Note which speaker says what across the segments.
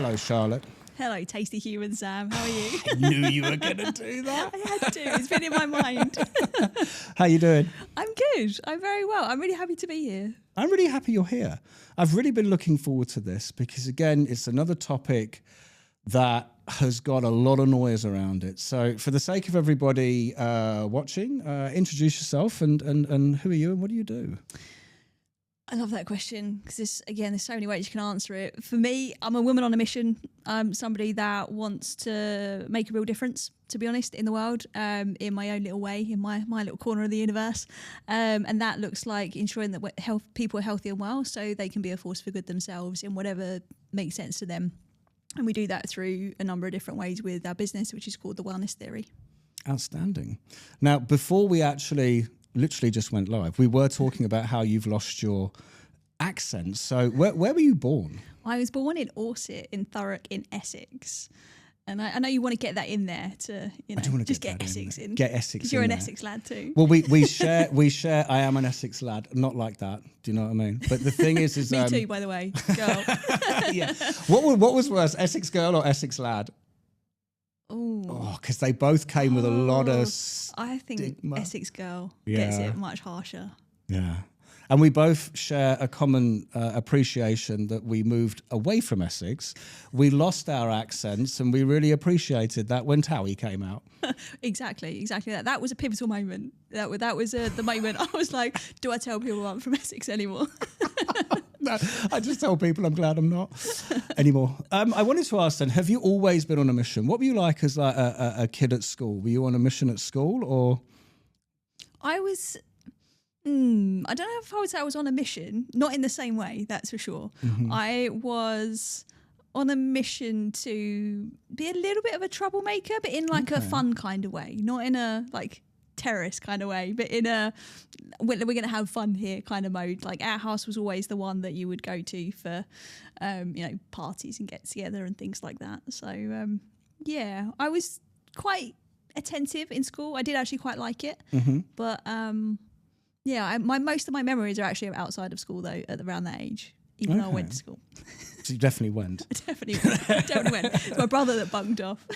Speaker 1: Hello, Charlotte.
Speaker 2: Hello, tasty human Sam. How are you?
Speaker 1: I knew you were going to do that.
Speaker 2: I had to. It's been in my mind.
Speaker 1: How you doing?
Speaker 2: I'm good. I'm very well. I'm really happy to be here.
Speaker 1: I'm really happy you're here. I've really been looking forward to this because, again, it's another topic that has got a lot of noise around it. So for the sake of everybody watching, introduce yourself and who are you and what do you do?
Speaker 2: I love that question because there's so many ways you can answer it. For me, I'm a woman on a mission. I'm somebody that wants to make a real difference, to be honest, in the world, in my own little way, in my little corner of the universe. And that looks like ensuring that people are healthy and well so they can be a force for good themselves in whatever makes sense to them. And we do that through a number of different ways with our business, which is called the Wellness Theory.
Speaker 1: Outstanding. Now, before we actually literally just went live, we were talking about how you've lost your accent. So where were you born?
Speaker 2: I was born in Orsett in Thurrock in Essex. And I know you want to get that in there to, just get Essex in.
Speaker 1: Get Essex in.
Speaker 2: Because you're an Essex lad too.
Speaker 1: Well, we share. I am an Essex lad. Not like that. Do you know what I mean? But the thing is
Speaker 2: Me too, by the way, girl.
Speaker 1: Yeah. What was worse, Essex girl or Essex lad?
Speaker 2: Oh,
Speaker 1: because they both came with a lot of
Speaker 2: I think
Speaker 1: stigma.
Speaker 2: Essex girl gets it much harsher.
Speaker 1: Yeah. And we both share a common appreciation that we moved away from Essex. We lost our accents and we really appreciated that when Towie came out.
Speaker 2: Exactly. That was a pivotal moment. That was the moment I was like, do I tell people I'm from Essex anymore?
Speaker 1: No, I just tell people I'm glad I'm not anymore. I wanted to ask then, have you always been on a mission? What were you like as like a kid at school? Were you on a mission at school or?
Speaker 2: I was... I don't know if I would say I was on a mission, not in the same way, that's for sure. Mm-hmm. I was on a mission to be a little bit of a troublemaker, but in like a fun kind of way, not in a like terrorist kind of way, but in a we're going to have fun here kind of mode. Like our house was always the one that you would go to for, parties and get together and things like that. So, I was quite attentive in school. I did actually quite like it, but... most of my memories are actually outside of school though, around that age, even though I went to school.
Speaker 1: So you definitely went.
Speaker 2: I definitely went. It's my brother that bunked off.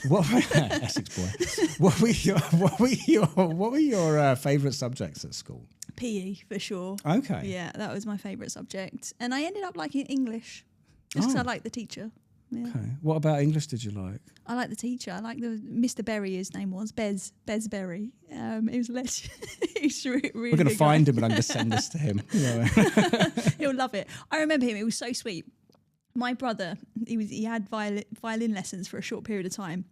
Speaker 1: Essex boy. What were your favourite subjects at school?
Speaker 2: PE for sure.
Speaker 1: Okay.
Speaker 2: Yeah, that was my favourite subject, and I ended up liking English just because I liked the teacher. Yeah.
Speaker 1: Okay. What about English did you like?
Speaker 2: I like the teacher. I like the Mr. Berry. His name was Bez Berry. He was he's really
Speaker 1: We're going to find him and I'm going to send this to him.
Speaker 2: He'll love it. I remember him. It was so sweet. My brother, he had violin lessons for a short period of time.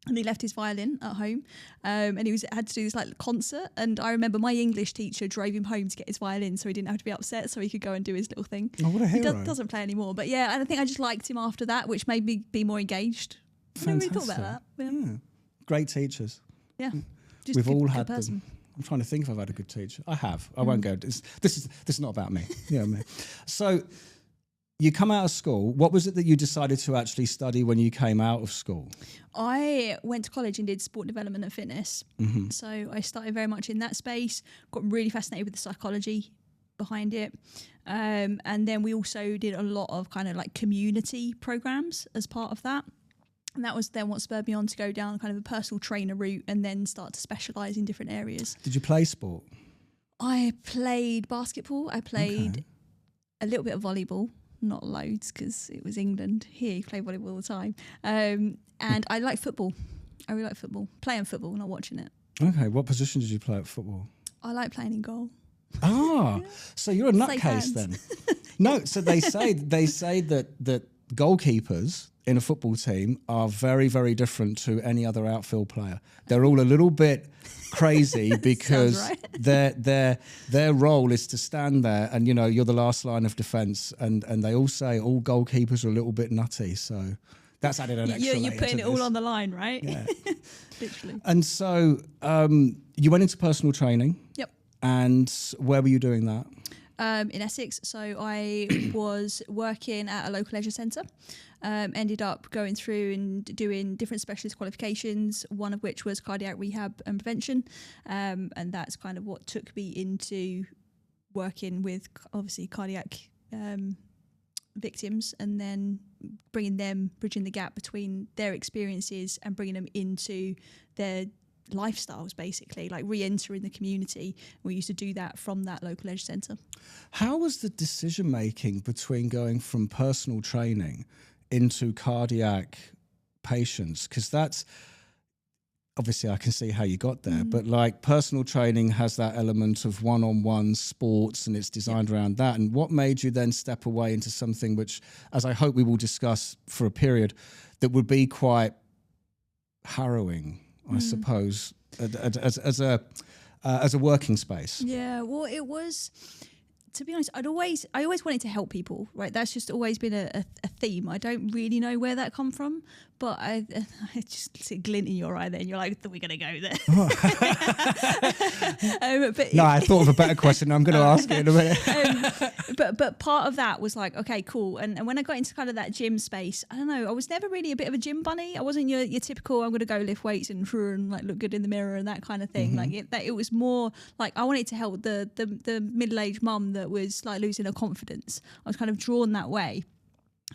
Speaker 2: And he left his violin at home, and he had to do this like concert. And I remember my English teacher drove him home to get his violin, so he didn't have to be upset, so he could go and do his little thing.
Speaker 1: Oh, what a hero!
Speaker 2: He doesn't play anymore, but yeah, and I think I just liked him after that, which made me be more engaged.
Speaker 1: Fantastic.
Speaker 2: I never really thought about that. Yeah.
Speaker 1: Great teachers.
Speaker 2: Yeah, just
Speaker 1: we've all had
Speaker 2: person.
Speaker 1: them. I'm trying to think if I've had a good teacher. I have. I won't go. This is not about me. So. You come out of school. What was it that you decided to actually study when you came out of school?
Speaker 2: I went to college and did sport development and fitness. Mm-hmm. So I started very much in that space, got really fascinated with the psychology behind it. And then we also did a lot of kind of like community programs as part of that. And that was then what spurred me on to go down kind of a personal trainer route and then start to specialise in different areas.
Speaker 1: Did you play sport? I
Speaker 2: played basketball. I played a little bit of volleyball. Not loads because it was England. Here you play volleyball all the time. And I like football. I really like football. Playing football, not watching it.
Speaker 1: Okay. What position did you play at football?
Speaker 2: I like playing in goal.
Speaker 1: So you're a nutcase then. No, so they say that goalkeepers in a football team are very, very different to any other outfield player. They're all a little bit crazy because right. their role is to stand there and you're the last line of defence and they all say all goalkeepers are a little bit nutty, so that's added an extra layer.
Speaker 2: You're putting it all on the line, right?
Speaker 1: Yeah.
Speaker 2: Literally.
Speaker 1: And so you went into personal training.
Speaker 2: Yep.
Speaker 1: And where were you doing that?
Speaker 2: In Essex. So I was working at a local leisure centre, ended up going through and doing different specialist qualifications, one of which was cardiac rehab and prevention. And that's kind of what took me into working with obviously cardiac victims and then bridging the gap between their experiences and bringing them into their lifestyles, basically, like re-entering the community. We used to do that from that local edge centre.
Speaker 1: How was the decision making between going from personal training into cardiac patients? Because that's obviously, I can see how you got there, but like personal training has that element of one-on-one sports, and it's designed around that. And what made you then step away into something which, as I hope we will discuss for a period, that would be quite harrowing, I suppose, as a working space?
Speaker 2: Yeah, well, it was, to be honest, I always wanted to help people, right? That's just always been a theme. I don't really know where that come from, but I just see a glint in your eye there, and you're like, we're going to go there.
Speaker 1: I thought of a better question. I'm going to ask it in a minute.
Speaker 2: But part of that was like, okay, cool. And when I got into kind of that gym space, I don't know, I was never really a bit of a gym bunny. I wasn't your typical, I'm going to go lift weights and like look good in the mirror and that kind of thing. Like it was more like I wanted to help the middle-aged mum that was like losing her confidence. I was kind of drawn that way.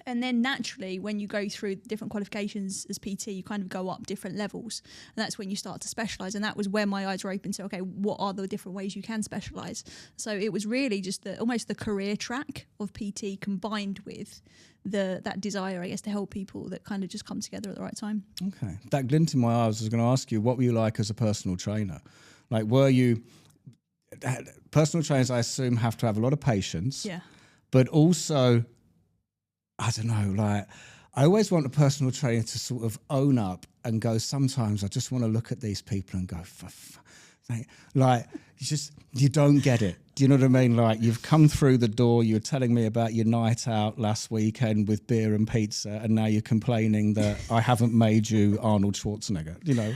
Speaker 2: And then naturally, when you go through different qualifications as PT, you kind of go up different levels. And that's when you start to specialise. And that was where my eyes were open to, okay, what are the different ways you can specialise? So it was really just almost the career track of PT combined with that desire, I guess, to help people that kind of just come together at the right time. Okay.
Speaker 1: That glint in my eyes, I was going to ask you, what were you like as a personal trainer? Like, were you... Personal trainers, I assume, have to have a lot of patience.
Speaker 2: Yeah.
Speaker 1: But also... I don't know, like, I always want a personal trainer to sort of own up and go, sometimes I just want to look at these people and go, like, you don't get it. Do you know what I mean? Like, you've come through the door, you were telling me about your night out last weekend with beer and pizza, and now you're complaining that I haven't made you Arnold Schwarzenegger, you know?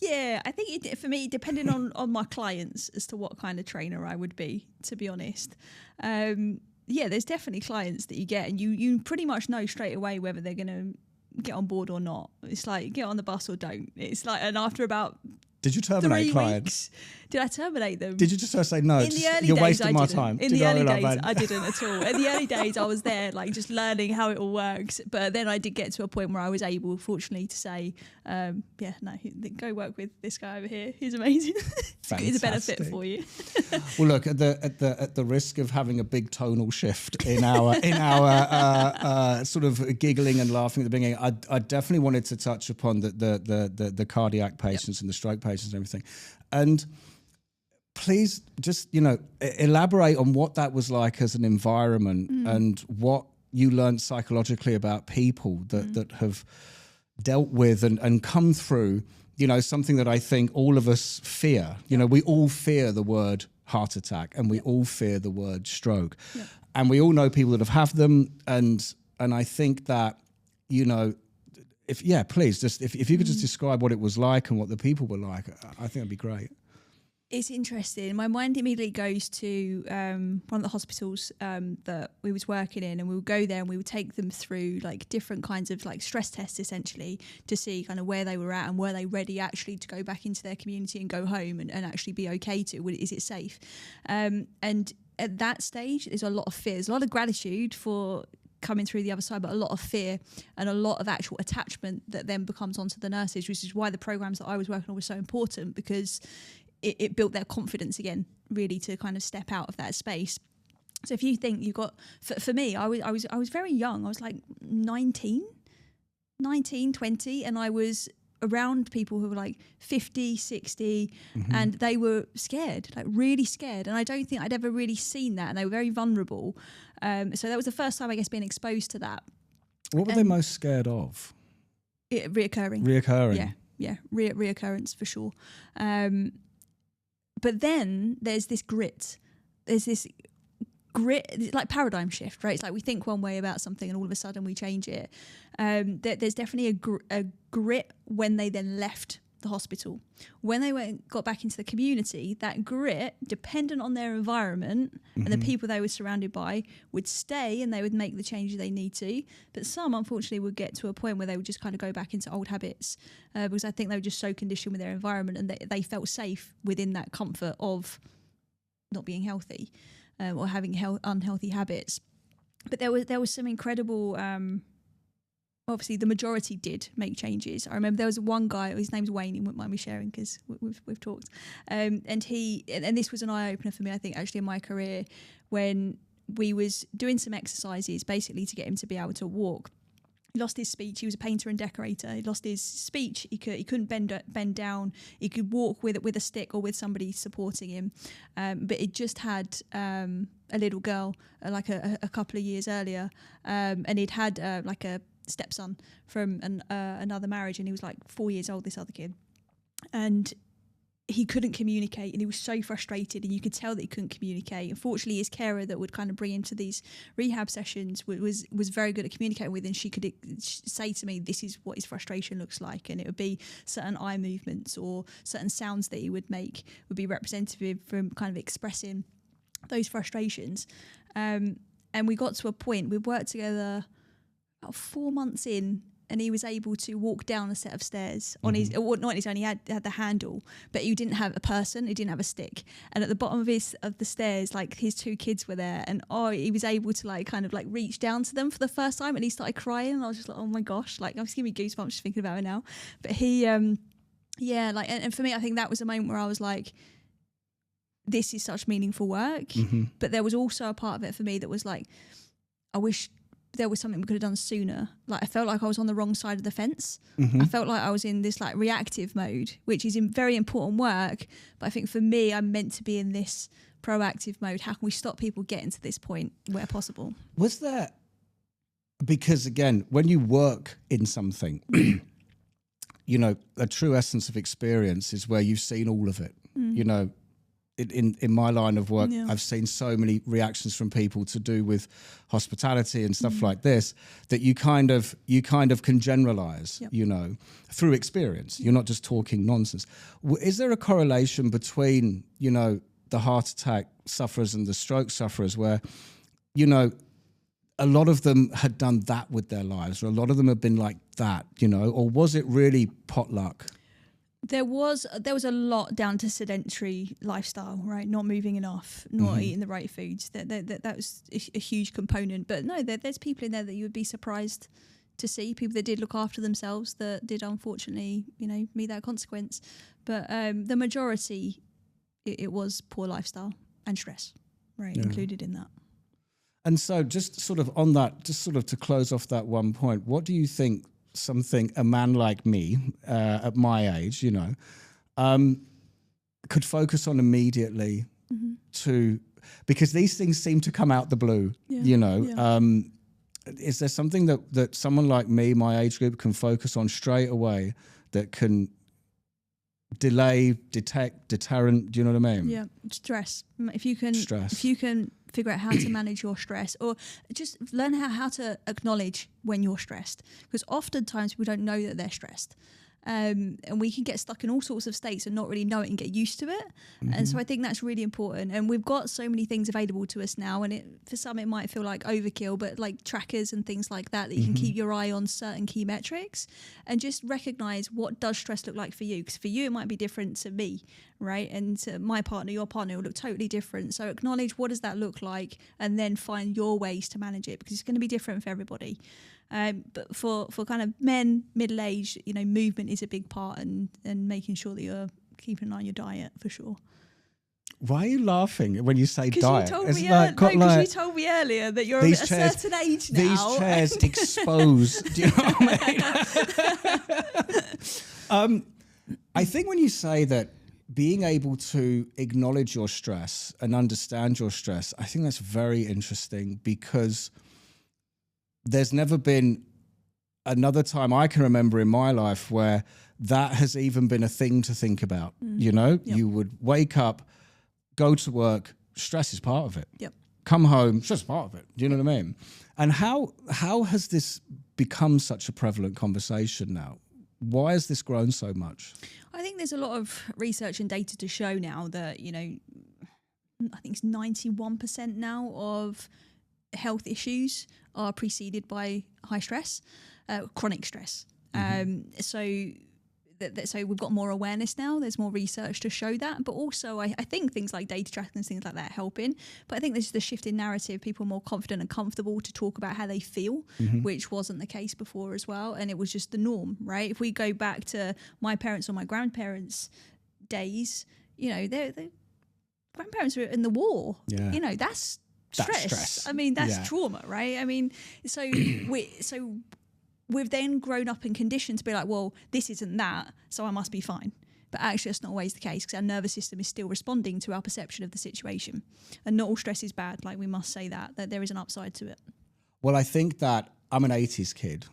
Speaker 2: Yeah, I think for me, depending on my clients as to what kind of trainer I would be, to be honest. Yeah, there's definitely clients that you get and you pretty much know straight away whether they're going to get on board or not. It's like, get on the bus or don't. It's like, and after about...
Speaker 1: Did you terminate clients?
Speaker 2: Did I terminate them?
Speaker 1: Did you just say no?
Speaker 2: In the early
Speaker 1: you're
Speaker 2: days,
Speaker 1: wasting my time.
Speaker 2: In the early days, I didn't at all. In the early days, I was there, like just learning how it all works. But then I did get to a point where I was able, fortunately, to say, go work with this guy over here. He's amazing. He's a benefit for you.
Speaker 1: Well, look, at the risk of having a big tonal shift in our sort of giggling and laughing at the beginning, I definitely wanted to touch upon the cardiac patients and the stroke patients and everything. And please just, elaborate on what that was like as an environment and what you learned psychologically about people that have dealt with and come through, something that I think all of us fear. We all fear the word heart attack and we all fear the word stroke. Yep. And we all know people that have them. And I think that, please, just if you could just describe what it was like and what the people were like, I think that'd be great.
Speaker 2: It's interesting. My mind immediately goes to one of the hospitals that we was working in, and we would go there and we would take them through like different kinds of like stress tests, essentially, to see kind of where they were at and were they ready actually to go back into their community and go home and actually be okay to. Is it safe? And at that stage, there's a lot of fear. There's a lot of gratitude for coming through the other side, but a lot of fear and a lot of actual attachment that then becomes onto the nurses, which is why the programs that I was working on were so important, because it built their confidence again, really, to kind of step out of that space. So if you think you got, for me, I was very young. I was like 19, 20, and I was around people who were like 50, 60, and they were scared, like really scared. And I don't think I'd ever really seen that, and they were very vulnerable. So that was the first time, I guess, being exposed to that.
Speaker 1: What were they most scared of?
Speaker 2: Reoccurring. Yeah, reoccurrence for sure. But then there's this grit. There's this grit, like paradigm shift, right? It's like we think one way about something and all of a sudden we change it. There's definitely a grit when they then left the hospital. When they got back into the community, that grit, dependent on their environment and the people they were surrounded by, would stay and they would make the changes they need to. But some, unfortunately, would get to a point where they would just kind of go back into old habits because I think they were just so conditioned with their environment and they felt safe within that comfort of not being healthy or having unhealthy habits. But there was some incredible obviously the majority did make changes. I remember there was one guy, his name's Wayne, he wouldn't mind me sharing because we've talked, and this was an eye-opener for me, I think, actually in my career, when we was doing some exercises basically to get him to be able to walk. He lost his speech. He was a painter and decorator. He lost his speech. He couldn't bend down. He could walk with a stick or with somebody supporting him. But it just had a little girl like a couple of years earlier, and he'd had like a stepson from another marriage, and he was like 4 years old, this other kid, and he couldn't communicate, and he was so frustrated, and you could tell that he couldn't communicate. Unfortunately, his carer that would kind of bring him to these rehab sessions was very good at communicating with, and she could say to me, this is what his frustration looks like, and it would be certain eye movements or certain sounds that he would make would be representative from kind of expressing those frustrations. And we got to a point, we worked together about 4 months in, and he was able to walk down a set of stairs on his, well, not on his own, he had the handle, but he didn't have a person, he didn't have a stick. And at the bottom of the stairs, like his 2 kids were there, and he was able to like kind of like reach down to them for the first time, and he started crying, and I was just like, oh my gosh, like I'm just giving me goosebumps just thinking about it now. But he, and for me, I think that was a moment where I was like, this is such meaningful work. But there was also a part of it for me that was like, I wish there was something we could have done sooner. Like I felt like I was on the wrong side of the fence. I felt like I was in this like reactive mode, which is in very important work. But I think for me, I'm meant to be in this proactive mode. How can we stop people getting to this point where possible?
Speaker 1: Was there, because again, when you work in something, you know, a true essence of experience is where you've seen all of it, you know. In my line of work, I've seen so many reactions from people to do with hospitality and stuff like this, that you kind of can generalize, you know, through experience. You're not just talking nonsense. Is there a correlation between, you know, the heart attack sufferers and the stroke sufferers where, you know, a lot of them had done that with their lives, or a lot of them have been like that, you know, or was it really potluck?
Speaker 2: There was a lot down to sedentary lifestyle, right? Not moving enough, not eating the right foods. That was a huge component. But no, there's people in there that you would be surprised to see, people that did look after themselves, that did unfortunately, you know, meet that consequence. But the majority, it was poor lifestyle and stress, right, included in that.
Speaker 1: And so just sort of on that, just sort of to close off that one point, what do you think a man like me at my age, you know, could focus on immediately because these things seem to come out the blue, you know. Is there something that someone like me, my age group, can focus on straight away that can delay, detect, deterrent, do you know what I mean?
Speaker 2: Yeah, stress. If you can figure out how to manage your stress, or just learn how to acknowledge when you're stressed, because oftentimes people don't know that they're stressed, and we can get stuck in all sorts of states and not really know it and get used to it. And so I think that's really important, and we've got so many things available to us now, and for some it might feel like overkill, but like trackers and things like that you can keep your eye on certain key metrics and just recognize what does stress look like for you, because for you it might be different to me, right? And to my partner, your partner will look totally different. So acknowledge what does that look like, and then find your ways to manage it, because it's going to be different for everybody. But for kind of men, middle-aged, you know, movement is a big part, and making sure that you're keeping an eye on your diet for sure.
Speaker 1: Why are you laughing when you say diet?
Speaker 2: Because you told me earlier that you're at a certain age now.
Speaker 1: These chairs expose. Do you know what I mean? I think when you say that, being able to acknowledge your stress and understand your stress, I think that's very interesting, because there's never been another time I can remember in my life where that has even been a thing to think about. You know, you would wake up, go to work, stress is part of it. Come home, stress is part of it. Do you know what I mean? And how has this become such a prevalent conversation now? Why has this grown so much?
Speaker 2: I think there's a lot of research and data to show now that, you know, I think it's 91% now of health issues are preceded by high stress, chronic stress. So so we've got more awareness now. There's more research to show that, but also I think things like data tracking and things like that are helping. But I think there's the shift in narrative. People are more confident and comfortable to talk about how they feel, which wasn't the case before as well. And it was just the norm, right? If we go back to my parents or my grandparents' days, you know, the grandparents were in the war. Yeah. You know, that's stress. I mean, that's trauma, right? I mean, so we've then grown up in conditioned to be like, well, this isn't that, so I must be fine. But actually, that's not always the case, because our nervous system is still responding to our perception of the situation. And not all stress is bad, like we must say that there is an upside to it.
Speaker 1: Well, I think that I'm an 80s kid.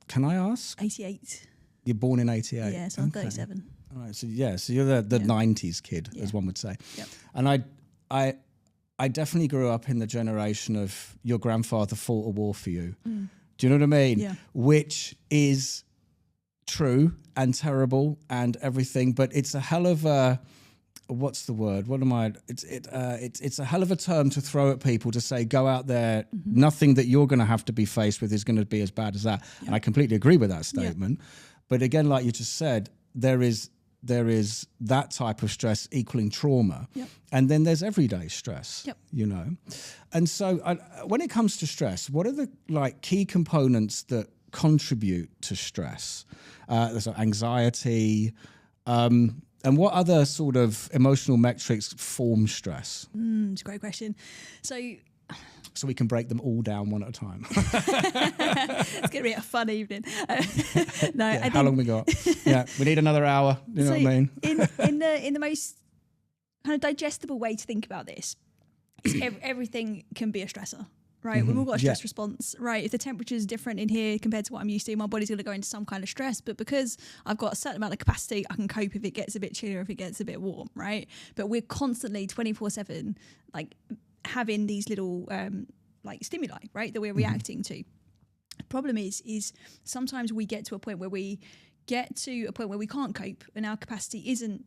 Speaker 1: Can I ask?
Speaker 2: 88.
Speaker 1: You're born in 88?
Speaker 2: Yeah, so I'm 37.
Speaker 1: All right, so you're the 90s kid, as one would say.
Speaker 2: Yep.
Speaker 1: And I definitely grew up in the generation of your grandfather fought a war for you. Do you know what I mean?
Speaker 2: Yeah.
Speaker 1: Which is true and terrible and everything, but it's a hell of a, what's the word? What am I? It's a hell of a term to throw at people to say, go out there. Nothing that you're going to have to be faced with is going to be as bad as that. Yeah. And I completely agree with that statement. Yeah. But again, like you just said, there is that type of stress equaling trauma.
Speaker 2: Yep.
Speaker 1: And then there's everyday stress,
Speaker 2: yep.
Speaker 1: you know. And so when it comes to stress, what are the key components that contribute to stress? There's anxiety, and what other sort of emotional metrics form stress?
Speaker 2: It's a great question.
Speaker 1: So we can break them all down one at a time.
Speaker 2: It's going to be a fun evening.
Speaker 1: How long we got? Yeah, we need another hour. You know what I mean?
Speaker 2: in the most kind of digestible way to think about this, is everything can be a stressor, right? We've all got a stress response, right? If the temperature is different in here compared to what I'm used to, my body's going to go into some kind of stress. But because I've got a certain amount of capacity, I can cope if it gets a bit chilly or if it gets a bit warm, right? But we're constantly 24/7, having these little stimuli, right, that we're reacting to. The problem is sometimes we get to a point where we can't cope and our capacity isn't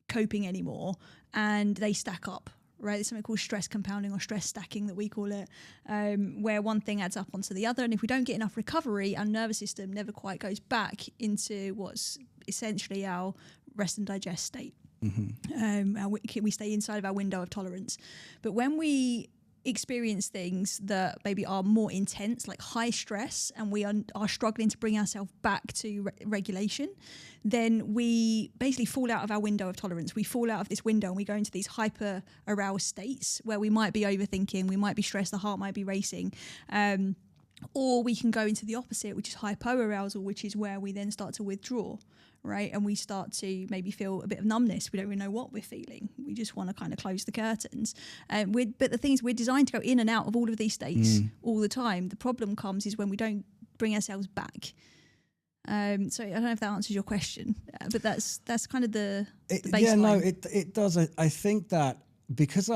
Speaker 2: coping anymore, and they stack up, right? There's something called stress compounding or stress stacking that we call it, where one thing adds up onto the other, and if we don't get enough recovery, our nervous system never quite goes back into what's essentially our rest and digest state. We stay inside of our window of tolerance. But when we experience things that maybe are more intense, like high stress, and we are struggling to bring ourselves back to regulation, then we basically fall out of our window of tolerance. We fall out of this window and we go into these hyper aroused states where we might be overthinking, we might be stressed, the heart might be racing, or we can go into the opposite, which is hypoarousal, which is where we then start to withdraw, right? And we start to maybe feel a bit of numbness. We don't really know what we're feeling. We just want to kind of close the curtains. But the thing is, we're designed to go in and out of all of these states all the time. The problem comes is when we don't bring ourselves back. So I don't know if that answers your question, but that's kind of the baseline.
Speaker 1: Yeah, no, it does. I think that because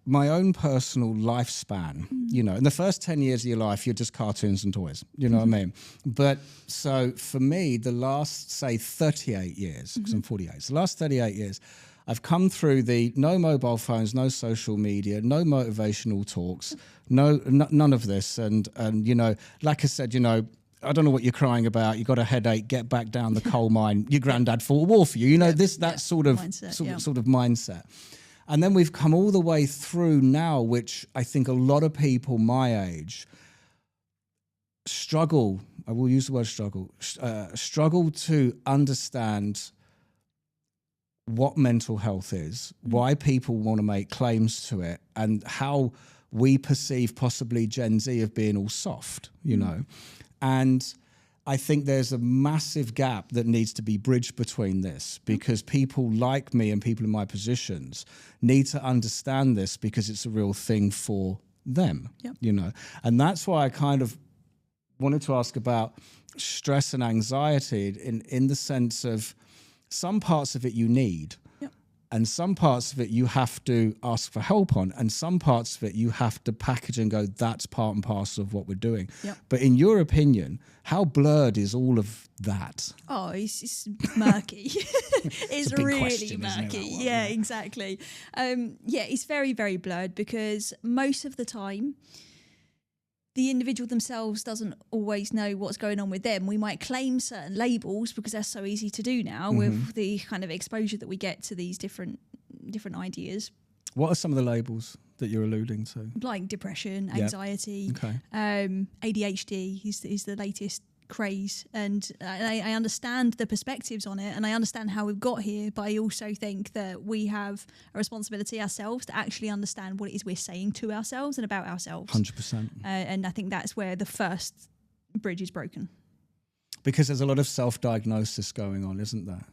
Speaker 1: my own personal lifespan, you know, in the first 10 years of your life, you're just cartoons and toys, you know what I mean? But so for me, the last, say, 38 years, because I'm 48, so the last 38 years, I've come through the no mobile phones, no social media, no motivational talks, none of this. And you know, like I said, you know, I don't know what you're crying about. You got a headache, get back down the coal mine. Your granddad fought a war for you. You know, that sort of mindset. And then we've come all the way through now, which I think a lot of people my age struggle, I will use the word struggle to understand what mental health is, why people want to make claims to it, and how we perceive possibly Gen Z of being all soft, you know. And I think there's a massive gap that needs to be bridged between this, because people like me and people in my positions need to understand this, because it's a real thing for them, you know. And that's why I kind of wanted to ask about stress and anxiety in the sense of some parts of it you need, and some parts of it you have to ask for help on, and some parts of it you have to package and go, that's part and parcel of what we're doing. But in your opinion, how blurred is all of that?
Speaker 2: Oh, it's murky. It's really question, murky. Yeah, exactly. It's very, very blurred, because most of the time the individual themselves doesn't always know what's going on with them. We might claim certain labels because that's so easy to do now with the kind of exposure that we get to these different ideas.
Speaker 1: What are some of the labels that you're alluding to?
Speaker 2: Like depression, anxiety, ADHD is the latest craze, and I understand the perspectives on it, and I understand how we've got here, but I also think that we have a responsibility ourselves to actually understand what it is we're saying to ourselves and about ourselves.
Speaker 1: 100%.
Speaker 2: And I think that's where the first bridge is broken.
Speaker 1: Because there's a lot of self-diagnosis going on, isn't there?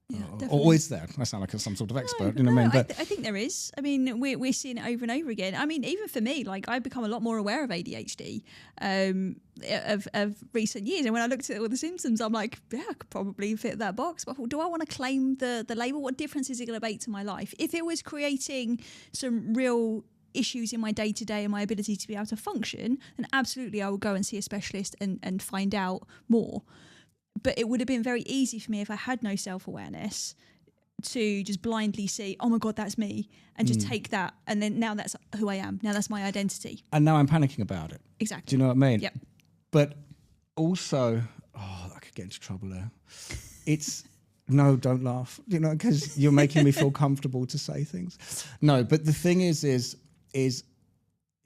Speaker 2: Yeah,
Speaker 1: or is there? I sound like some sort of expert, you know what I mean? But
Speaker 2: I think there is. I mean, we're seeing it over and over again. I mean, even for me, like I've become a lot more aware of ADHD of recent years. And when I looked at all the symptoms, I'm like, yeah, I could probably fit that box. But do I want to claim the label? What difference is it going to make to my life? If it was creating some real issues in my day-to-day and my ability to be able to function, then absolutely I would go and see a specialist and find out more. But it would have been very easy for me if I had no self-awareness to just blindly see, oh my God, that's me, and just take that. And then now that's who I am. Now that's my identity.
Speaker 1: And now I'm panicking about it.
Speaker 2: Exactly.
Speaker 1: Do you know what I mean?
Speaker 2: Yep.
Speaker 1: But also, I could get into trouble there. No, don't laugh, you know, because you're making me feel comfortable to say things. No, but the thing is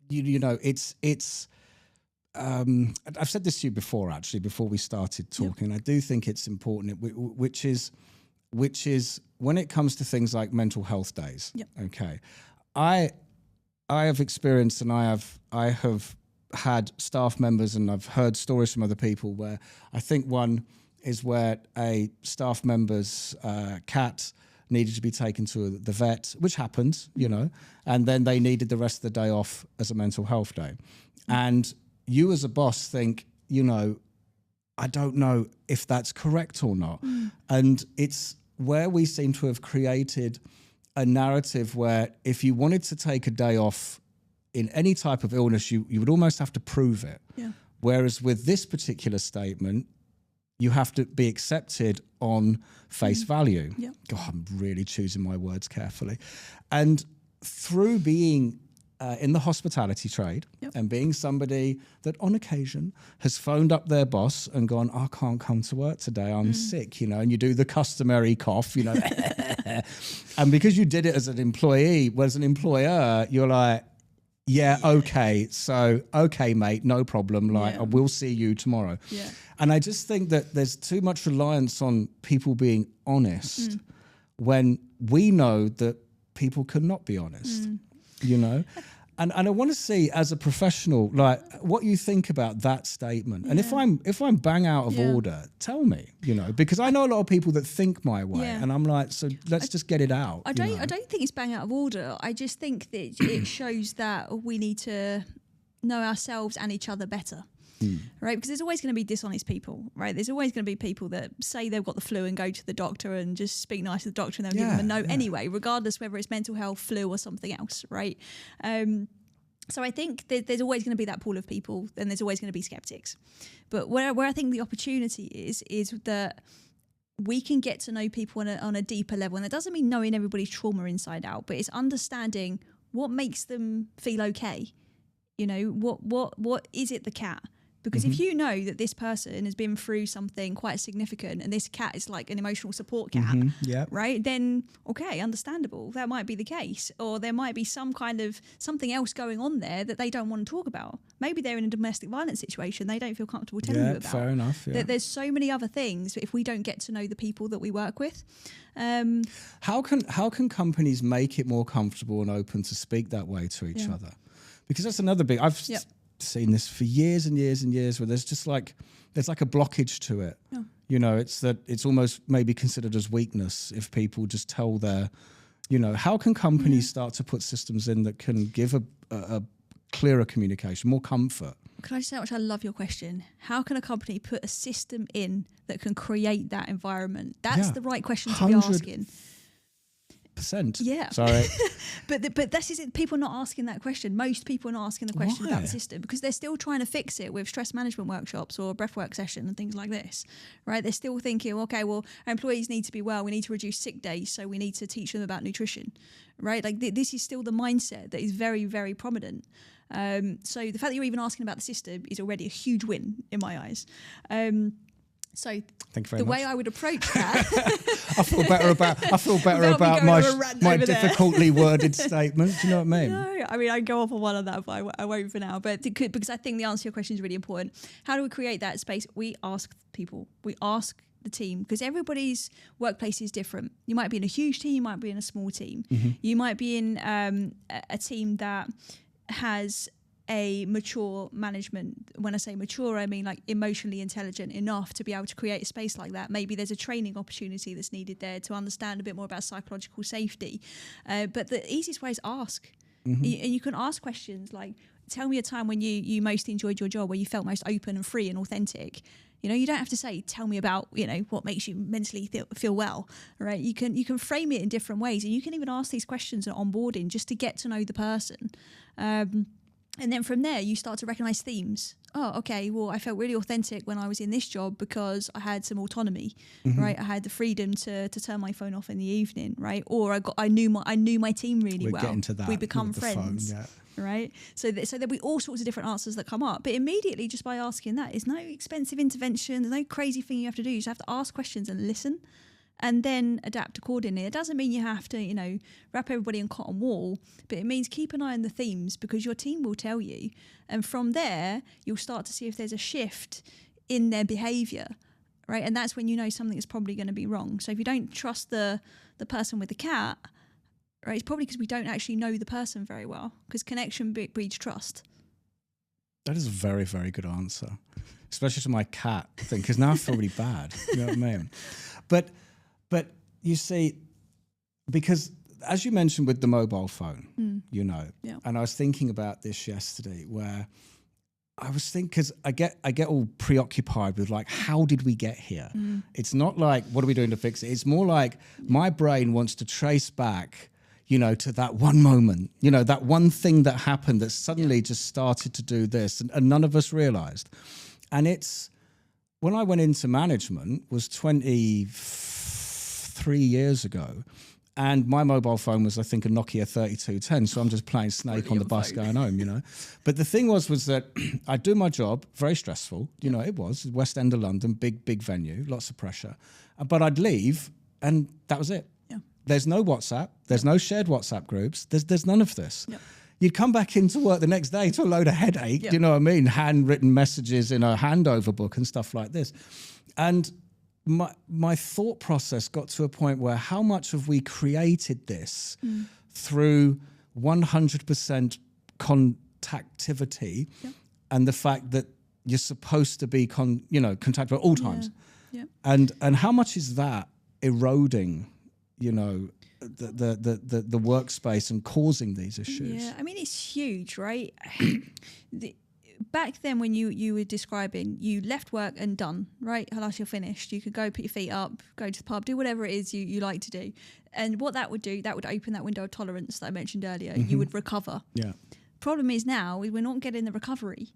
Speaker 1: you know, it's I've said this to you before, actually, before we started talking. Yep. I do think it's important, which is when it comes to things like mental health days.
Speaker 2: Yep.
Speaker 1: Okay, I have experienced, and I have had staff members, and I've heard stories from other people where I think one is where a staff member's cat needed to be taken to the vet, which happened, you know, and then they needed the rest of the day off as a mental health day, and you as a boss think, you know, I don't know if that's correct or not. And it's where we seem to have created a narrative where if you wanted to take a day off in any type of illness, you would almost have to prove it.
Speaker 2: Yeah.
Speaker 1: Whereas with this particular statement, you have to be accepted on face value.
Speaker 2: Yeah.
Speaker 1: God, I'm really choosing my words carefully. And through being in the hospitality trade, and being somebody that on occasion has phoned up their boss and gone, I can't come to work today, I'm sick, you know, and you do the customary cough, you know, and because you did it as an employee, well, as an employer, you're like, yeah, okay, so, okay, mate, no problem, like, I will see you tomorrow. Yeah. And I just think that there's too much reliance on people being honest when we know that people cannot be honest. You know, and I want to see as a professional, like what you think about that statement. And if I'm bang out of order, tell me, you know, because I know a lot of people that think my way, and I'm like, so let's just get it out.
Speaker 2: I don't think it's bang out of order. I just think that it shows that we need to know ourselves and each other better. Right, because there's always going to be dishonest people, right? There's always going to be people that say they've got the flu and go to the doctor and just speak nice to the doctor, and they'll give them a note anyway, regardless whether it's mental health, flu, or something else, right? So I think there's always going to be that pool of people, and there's always going to be skeptics. But where I think the opportunity is that we can get to know people on a deeper level, and that doesn't mean knowing everybody's trauma inside out, but it's understanding what makes them feel okay. You know, what is it the cat? Because if you know that this person has been through something quite significant and this cat is like an emotional support cat, right? Then, okay, understandable. That might be the case. Or there might be some kind of something else going on there that they don't want to talk about. Maybe they're in a domestic violence situation they don't feel comfortable telling you about.
Speaker 1: Fair enough. Yeah.
Speaker 2: There's so many other things if we don't get to know the people that we work with.
Speaker 1: How can companies make it more comfortable and open to speak that way to each other? Because that's another big... I've seen this for years and years and years where there's like a blockage to it. You know, it's almost maybe considered as weakness if people just tell their, you know, how can companies start to put systems in that can give a clearer communication, more comfort?
Speaker 2: Can I just say how much I love your question? How can a company put a system in that can create that environment? That's the right question to be asking. Yeah.
Speaker 1: Sorry.
Speaker 2: but this is it. People are not asking that question. Most people are not asking the question about the system because they're still trying to fix it with stress management workshops or breathwork session and things like this, right? They're still thinking, okay, well, our employees need to be well. We need to reduce sick days, so we need to teach them about nutrition, right? Like this is still the mindset that is very, very prominent. So the fact that you're even asking about the system is already a huge win in my eyes. So
Speaker 1: thank you very much.
Speaker 2: Way I would approach that,
Speaker 1: I feel better about my difficultly worded statement. Do you know what I mean?
Speaker 2: No, I mean I go off on one of that, but I won't for now. But because I think the answer to your question is really important. How do we create that space? We ask people. We ask the team because everybody's workplace is different. You might be in a huge team. You might be in a small team. Mm-hmm. You might be in a team that has a mature management. When I say mature, I mean like emotionally intelligent enough to be able to create a space like that. Maybe there's a training opportunity that's needed there to understand a bit more about psychological safety. But the easiest way is ask. Mm-hmm. And you can ask questions like, tell me a time when you most enjoyed your job, where you felt most open and free and authentic. You know, you don't have to say, tell me about, what makes you mentally feel well, right? You can frame it in different ways. And you can even ask these questions at onboarding just to get to know the person. And then from there, you start to recognize themes. Oh, okay, well, I felt really authentic when I was in this job because I had some autonomy, mm-hmm. right? I had the freedom to turn my phone off in the evening, right? Or I knew my team really well.
Speaker 1: Getting to that.
Speaker 2: We become friends,
Speaker 1: phone, yeah.
Speaker 2: right? So there'll be all sorts of different answers that come up. But immediately, just by asking that, there's no expensive intervention. There's no crazy thing you have to do. You just have to ask questions and listen. And then adapt accordingly. It doesn't mean you have to, wrap everybody in cotton wool, but it means keep an eye on the themes because your team will tell you. And from there, you'll start to see if there's a shift in their behaviour, right? And that's when you know something is probably going to be wrong. So if you don't trust the person with the cat, right, it's probably because we don't actually know the person very well because connection breeds trust.
Speaker 1: That is a very, very good answer, especially to my cat thing, because now I feel really bad. You know what I mean? But you see, because as you mentioned with the mobile phone, and I was thinking about this yesterday where I was thinking, because I get all preoccupied with like, how did we get here? Mm. It's not like, what are we doing to fix it? It's more like my brain wants to trace back, to that one moment, that one thing that happened that suddenly just started to do this and none of us realized. And it's, when I went into management was 23 years ago, and my mobile phone was, I think, a Nokia 3210. So I'm just playing Snake on the bus going home, But the thing was that I'd do my job, very stressful. It was West End of London, big venue, lots of pressure. But I'd leave, and that was it. Yeah. There's no WhatsApp. There's no shared WhatsApp groups. There's none of this. Yeah. You'd come back into work the next day to a load of headache. Yeah. Do you know what I mean? Handwritten messages in a handover book and stuff like this. And my thought process got to a point where how much have we created this through 100% contactivity and the fact that you're supposed to be contactable at all times. Yeah. And how much is that eroding, the workspace and causing these issues?
Speaker 2: Yeah, I mean, it's huge, right? Back then when you were describing, you left work and done, right? Unless you're finished. You could go put your feet up, go to the pub, do whatever it is you like to do. And what that would do, that would open that window of tolerance that I mentioned earlier. Mm-hmm. You would recover. Yeah. Problem is now, we're not getting the recovery,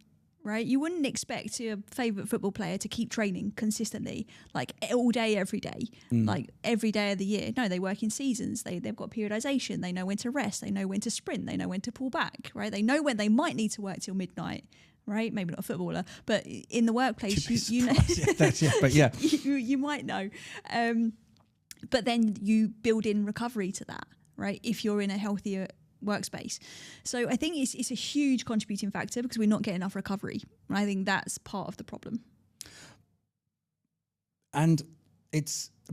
Speaker 2: right? You wouldn't expect your favourite football player to keep training consistently, like all day, every day, like every day of the year. No, they work in seasons. They've got periodisation. They know when to rest. They know when to sprint. They know when to pull back, right? They know when they might need to work till midnight. Right, maybe not a footballer, but in the workplace, you know, you might know. But then you build in recovery to that, right? If you're in a healthier workspace, so I think it's a huge contributing factor because we're not getting enough recovery, and I think that's part of the problem.
Speaker 1: And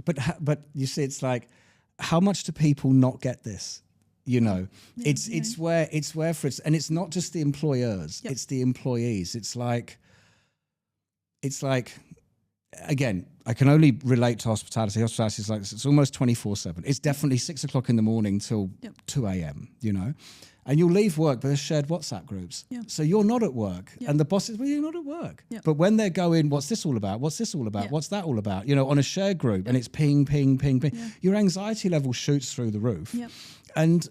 Speaker 1: but you see, it's like, how much do people not get this? It's where for it's, and it's not just the employers, it's the employees. It's like again, I can only relate to hospitality. Hospitality is like, it's almost 24/7. It's definitely 6 o'clock in the morning till 2 a.m., you know, and you'll leave work, but there's shared WhatsApp groups.
Speaker 2: Yeah.
Speaker 1: So you're not at work and the boss is, well, you're not at work. Yeah. But when they're going, what's this all about? What's this all about? What's that all about? You know, on a shared group and it's ping, ping, ping, ping. Yeah. Your anxiety level shoots through the roof. Yeah. And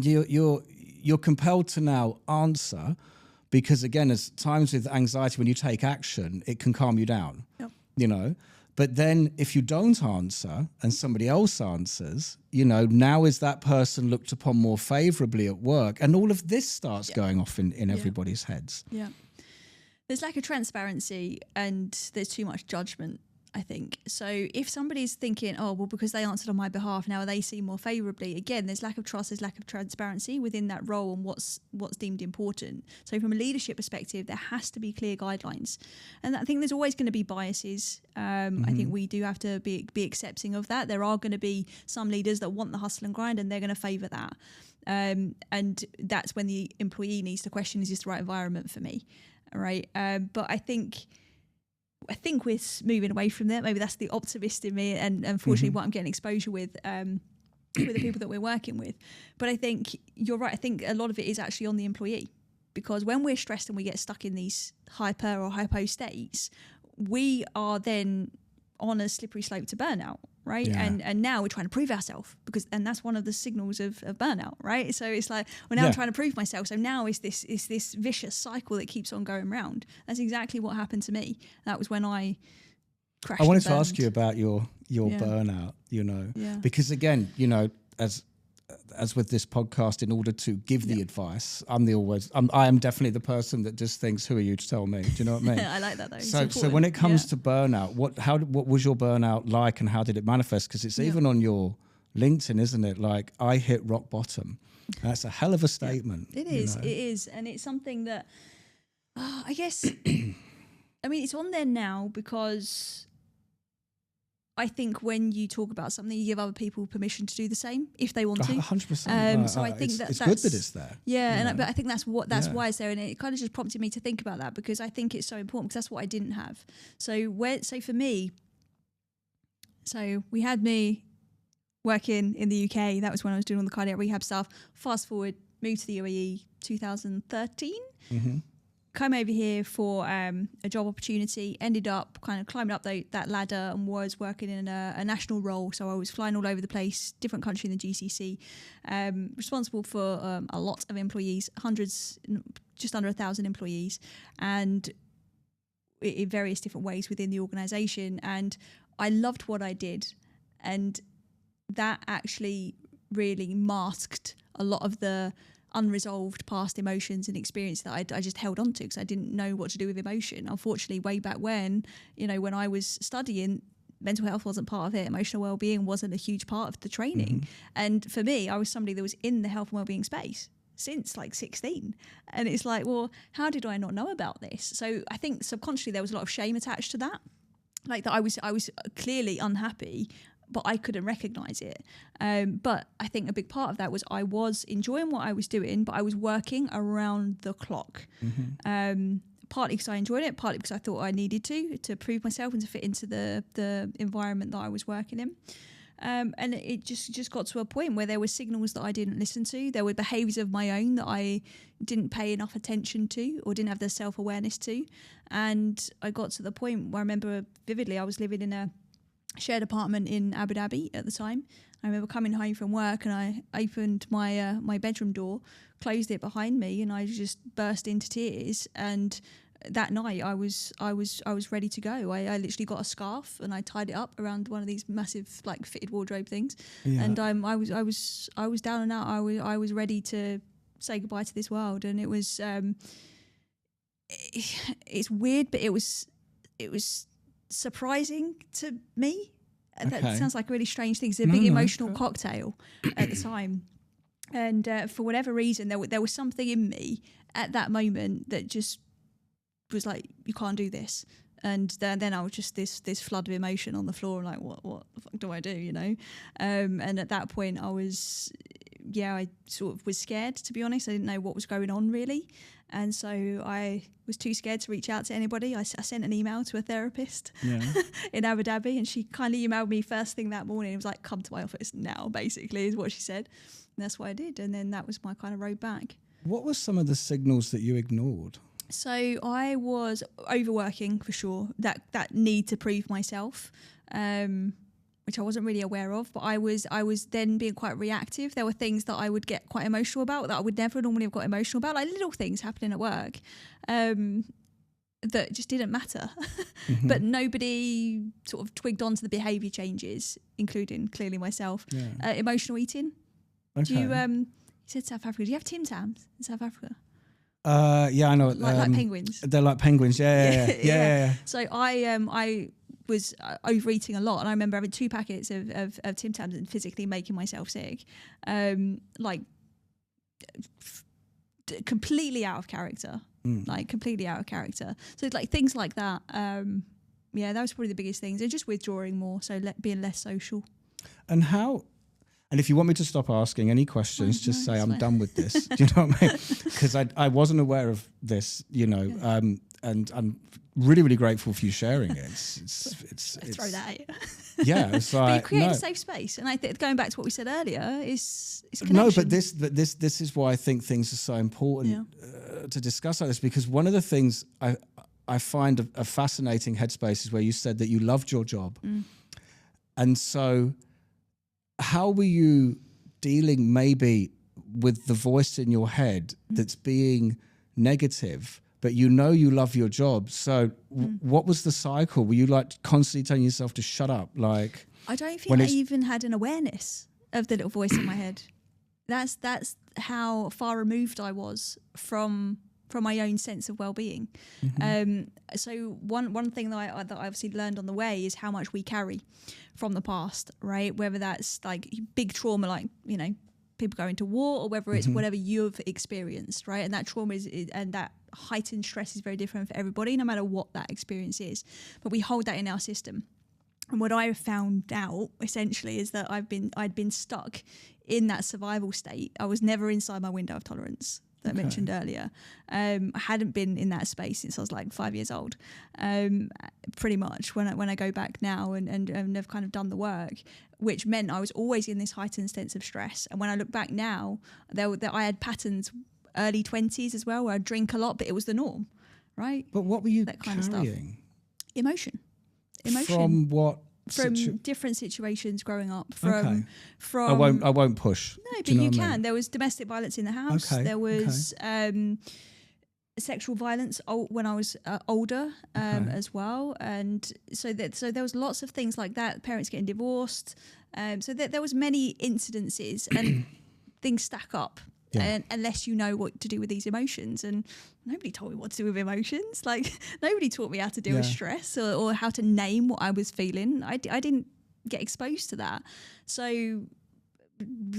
Speaker 1: you're compelled to now answer, because again, as times with anxiety, when you take action, it can calm you down, you know. But then if you don't answer and somebody else answers, you know, now is that person looked upon more favorably at work? And all of this starts going off in everybody's heads. Yeah.
Speaker 2: There's lack of transparency and there's too much judgment, I think. So if somebody's thinking, oh, well, because they answered on my behalf, now they see more favourably, again, there's lack of trust, there's lack of transparency within that role and what's deemed important. So from a leadership perspective, there has to be clear guidelines. And I think there's always going to be biases. I think we do have to be accepting of that. There are going to be some leaders that want the hustle and grind and they're going to favour that. And that's when the employee needs to question, is this the right environment for me? Right. But I think we're moving away from that. Maybe that's the optimist in me, and unfortunately what I'm getting exposure with the people that we're working with. But I think you're right. I think a lot of it is actually on the employee, because when we're stressed and we get stuck in these hyper or hypo states, we are then on a slippery slope to burnout, right? Yeah. And now we're trying to prove ourselves, and that's one of the signals of burnout, right? So it's like, well, now I'm trying to prove myself. So now it's this vicious cycle that keeps on going round. That's exactly what happened to me. That was when I crashed.
Speaker 1: I wanted to ask you about your burnout, you know, because again, you know, as with this podcast, in order to give the advice, I am definitely the person that just thinks, who are you to tell me? Do you know what I mean?
Speaker 2: I like that though.
Speaker 1: So when it comes to burnout, what was your burnout like and how did it manifest? Because it's even on your LinkedIn, isn't it? Like, I hit rock bottom. That's a hell of a statement.
Speaker 2: It is. You know? It is. And it's something that, I guess, I mean, it's on there now because I think when you talk about something, you give other people permission to do the same if they want to.
Speaker 1: 100%.
Speaker 2: So I think
Speaker 1: it's good that it's there.
Speaker 2: Yeah, but I think that's why it's there, and it kind of just prompted me to think about that, because I think it's so important, because that's what I didn't have. So for me, so we had me working in the UK. That was when I was doing all the cardiac rehab stuff. Fast forward, moved to the UAE 2013. Came over here for a job opportunity, ended up kind of climbing up that ladder and was working in a national role. So I was flying all over the place, different country in the GCC, responsible for a lot of employees, hundreds, just under 1,000 employees, and in various different ways within the organisation. And I loved what I did. And that actually really masked a lot of the unresolved past emotions and experience that I just held on to, because I didn't know what to do with emotion. Unfortunately, way back when, you know, when I was studying, mental health wasn't part of it. Emotional well-being wasn't a huge part of the training. And for me, I was somebody that was in the health and well-being space since like 16. And it's like, well, how did I not know about this? So I think subconsciously there was a lot of shame attached to that. Like that I was clearly unhappy, but I couldn't recognise it. But I think a big part of that was I was enjoying what I was doing, but I was working around the clock. Partly because I enjoyed it, partly because I thought I needed to prove myself and to fit into the environment that I was working in. And it just got to a point where there were signals that I didn't listen to. There were behaviours of my own that I didn't pay enough attention to or didn't have the self-awareness to. And I got to the point where I remember vividly I was living in a shared apartment in Abu Dhabi at the time. I remember coming home from work and I opened my bedroom door, closed it behind me, and I just burst into tears. And that night I was ready to go. I literally got a scarf and I tied it up around one of these massive like fitted wardrobe things. And I was down and out. I was ready to say goodbye to this world. And it was it's weird, but it was surprising to me. That sounds like a really strange thing. It's a big emotional cocktail at the time, and for whatever reason there was something in me at that moment that just was like, you can't do this. And then I was just this flood of emotion on the floor, like what the fuck do I do, you know? And at that point I sort of was scared, to be honest. I didn't know what was going on really. And so I was too scared to reach out to anybody. I sent an email to a therapist in Abu Dhabi, and she kindly emailed me first thing that morning. It was like, come to my office now, basically, is what she said. And that's what I did. And then that was my kind of road back.
Speaker 1: What were some of the signals that you ignored?
Speaker 2: So I was overworking for sure, that need to prove myself, which I wasn't really aware of, but I was then being quite reactive. There were things that I would get quite emotional about that I would never normally have got emotional about, like little things happening at work that just didn't matter. But nobody sort of twigged onto the behaviour changes, including clearly myself. Emotional eating.
Speaker 1: Okay.
Speaker 2: Do you, you said South Africa, do you have Tim Tams in South Africa?
Speaker 1: Yeah, I know.
Speaker 2: Like penguins.
Speaker 1: They're like penguins. Yeah.
Speaker 2: So I was overeating a lot, and I remember having 2 packets of Tim Tams and physically making myself sick, completely out of character. Completely out of character. So like things like that. That was probably the biggest things, and just withdrawing more, so being less social.
Speaker 1: And how? And if you want me to stop asking any questions, just say I'm done with this. Do you know what I mean? Because I wasn't aware of this, and I'm really, really grateful for you sharing it. It's
Speaker 2: throw that at you.
Speaker 1: Yeah, it's like,
Speaker 2: but you create a safe space, and I think going back to what we said earlier is connection.
Speaker 1: No, but this is why I think things are so important to discuss like this, because one of the things I find a fascinating headspace is where you said that you loved your job, and so. How were you dealing maybe with the voice in your head that's being negative, but you love your job? So what was the cycle? Were you like constantly telling yourself to shut up? Like,
Speaker 2: I don't think I even had an awareness of the little voice in my head. That's how far removed I was from my own sense of well-being. So one thing that I obviously learned on the way is how much we carry from the past, right? Whether that's like big trauma, like, people going to war, or whether it's whatever you've experienced, right? And that trauma and that heightened stress is very different for everybody, no matter what that experience is. But we hold that in our system. And what I found out essentially is that I'd been stuck in that survival state. I was never inside my window of tolerance that I mentioned earlier. I hadn't been in that space since I was like 5 years old, pretty much, when I go back now and have kind of done the work, which meant I was always in this heightened sense of stress. And when I look back now, I had patterns early 20s as well, where I'd drink a lot, but it was the norm, right?
Speaker 1: But what were you
Speaker 2: that kind
Speaker 1: carrying?
Speaker 2: of stuff. Emotion.
Speaker 1: From what?
Speaker 2: From different situations growing up. From
Speaker 1: I won't push.
Speaker 2: No, but you can. I mean? There was domestic violence in the house. There was sexual violence when I was older as well, and so there was lots of things like that. Parents getting divorced. So there was many incidences, and things stack up. And unless you know what to do with these emotions, and nobody told me what to do with emotions. Like, nobody taught me how to deal with stress or how to name what I was feeling. I didn't get exposed to that. So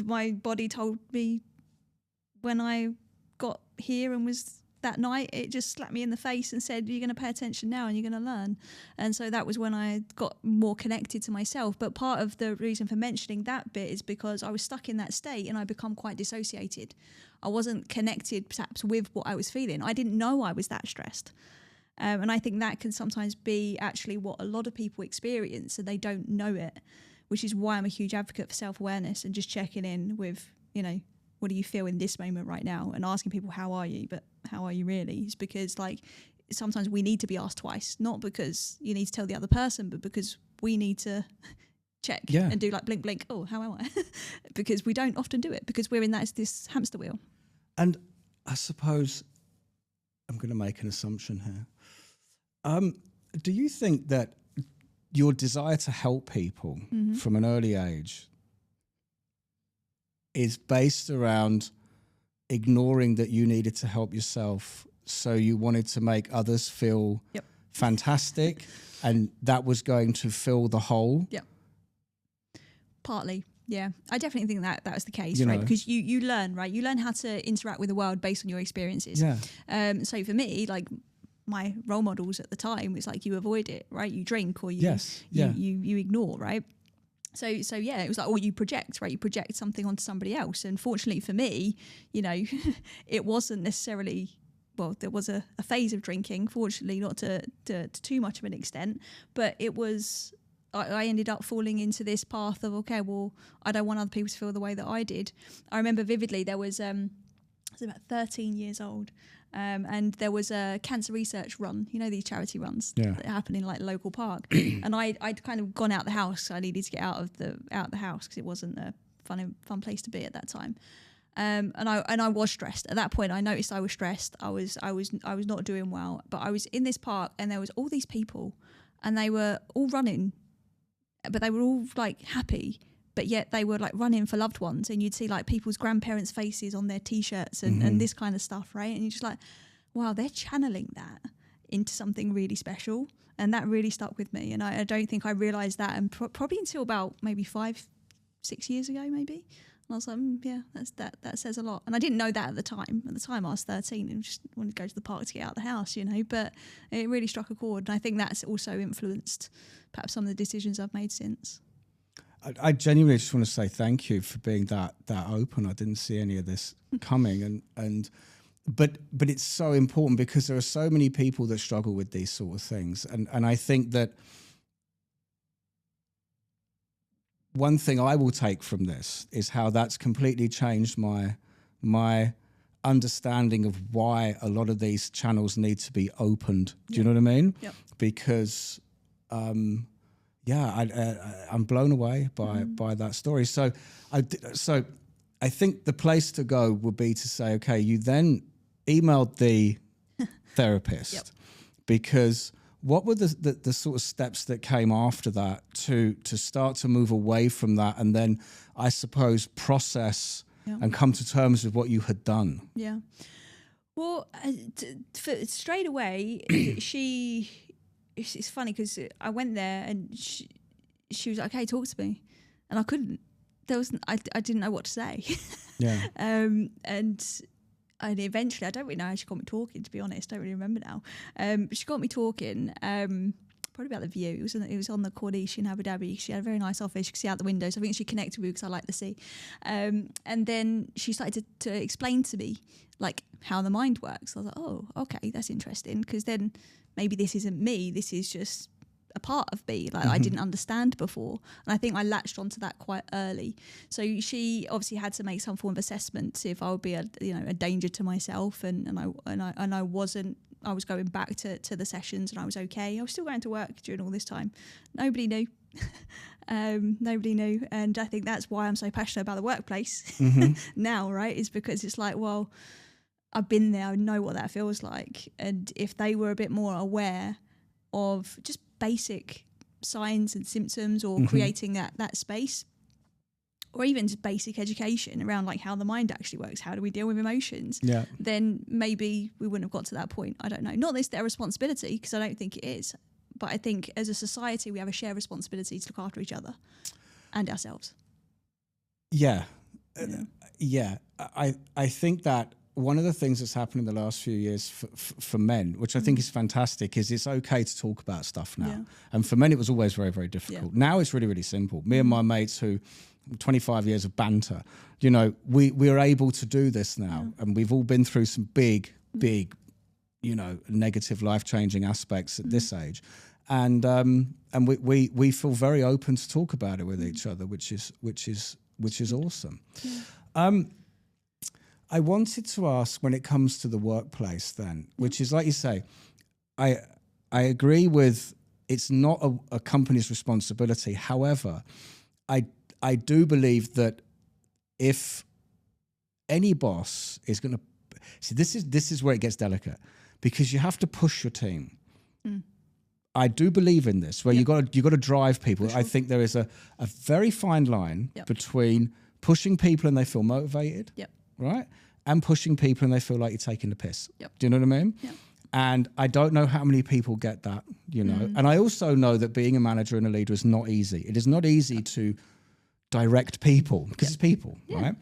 Speaker 2: my body told me when I got here and was that night, it just slapped me in the face and said, you're going to pay attention now and you're going to learn. And so that was when I got more connected to myself. But part of the reason for mentioning that bit is because I was stuck in that state and I become quite dissociated. I wasn't connected perhaps with what I was feeling. I didn't know I was that stressed. And I think that can sometimes be actually what a lot of people experience, and they don't know it, which is why I'm a huge advocate for self-awareness and just checking in with, what do you feel in this moment right now, and asking people, how are you? But how are you really? It's because like sometimes we need to be asked twice, not because you need to tell the other person, but because we need to check and do like blink, blink. Oh, how am I? Because we don't often do it because we're in this hamster wheel. And
Speaker 1: I suppose I'm going to make an assumption here. Do you think that your desire to help people from an early age is based around ignoring that you needed to help yourself, so you wanted to make others feel fantastic, and that was going to fill the hole? Yeah.
Speaker 2: Partly, yeah. I definitely think that was the case, right? Because you learn, right? You learn how to interact with the world based on your experiences. Yeah. So for me, like, my role models at the time was like, you avoid it, right? You drink, or you ignore, right? So yeah, it was like, you project, right? You project something onto somebody else. And fortunately for me, it wasn't necessarily well, there was a phase of drinking, fortunately not to too much of an extent, but it was, I ended up falling into this path of, okay, well, I don't want other people to feel the way that I did. I remember vividly, there was, I was about 13 years old, and there was a cancer research run, you know, these charity runs that happen in like local park. And I'd kind of gone out the house. I needed to get out of the house because it wasn't a fun place to be at that time. And I was stressed. At that point, I noticed I was stressed. I was not doing well. But I was in this park, and there was all these people, and they were all running, but they were all like happy. But yet they were like running for loved ones, and you'd see like people's grandparents' faces on their T-shirts and this kind of stuff, right? And you're just like, wow, they're channeling that into something really special, and that really stuck with me. And I don't think I realised that, and probably until about maybe 5-6 years ago, maybe. And I was like, yeah, that says a lot. And I didn't know that at the time. At the time, I was 13 and just wanted to go to the park to get out of the house, you know. But it really struck a chord, and I think that's also influenced perhaps some of the decisions I've made since.
Speaker 1: I genuinely just want to say thank you for being that open. I didn't see any of this coming, but it's so important because there are so many people that struggle with these sort of things, and I think that one thing I will take from this is how that's completely changed my understanding of why a lot of these channels need to be opened. Do you know what I mean?
Speaker 2: Yep.
Speaker 1: Because I'm blown away by that story. So I think the place to go would be to say, okay, you then emailed the therapist, because what were the sort of steps that came after that to start to move away from that, and then I suppose process and come to terms with what you had done? Yeah.
Speaker 2: Well, straight away, it's funny because I went there and she was like, okay, talk to me. And I couldn't. I didn't know what to say. Yeah. And eventually, I don't really know how she got me talking, to be honest. I don't really remember now. But she got me talking probably about the view. It was on the Corniche in Abu Dhabi. She had a very nice office. You could see out the window. So I think she connected with me because I like the sea. And then she started to explain to me like how the mind works. I was like, oh, okay, that's interesting. Because then maybe this isn't me, this is just a part of me, like I didn't understand before. And I think I latched onto that quite early. So she obviously had to make some form of assessment to see if I would be a danger to myself, and I wasn't. I was going back to the sessions and I was okay. I was still going to work during all this time. Nobody knew. Nobody knew. And I think that's why I'm so passionate about the workplace now, right? Is because it's like, well, I've been there, I know what that feels like. And if they were a bit more aware of just basic signs and symptoms, or creating that space, or even just basic education around like how the mind actually works, how do we deal with emotions, then maybe we wouldn't have got to that point. I don't know. Not that it's their responsibility, because I don't think it is. But I think as a society, we have a shared responsibility to look after each other and ourselves. Yeah.
Speaker 1: I think that one of the things that's happened in the last few years for men, which I think is fantastic, is it's okay to talk about stuff now. Yeah. And for men, it was always very, very difficult. Yeah. Now it's really, really simple. Me and my mates who 25 years of banter, you know, we're able to do this now. Yeah. And we've all been through some big, you know, negative life-changing aspects at this age. And we feel very open to talk about it with each other, which is awesome. Yeah. I wanted to ask, when it comes to the workplace then, which is like you say, I agree with it's not a company's responsibility. However, I do believe that if any boss is going to see, this is where it gets delicate, because you have to push your team. I do believe in this, where you got to drive people. Sure. I think there is a very fine line between pushing people and they feel motivated, right, and pushing people and they feel like you're taking the piss. Do you know what I mean? And I don't know how many people get that, you know. And I also know that being a manager and a leader is not easy. It is not easy to direct people, because it's people, right?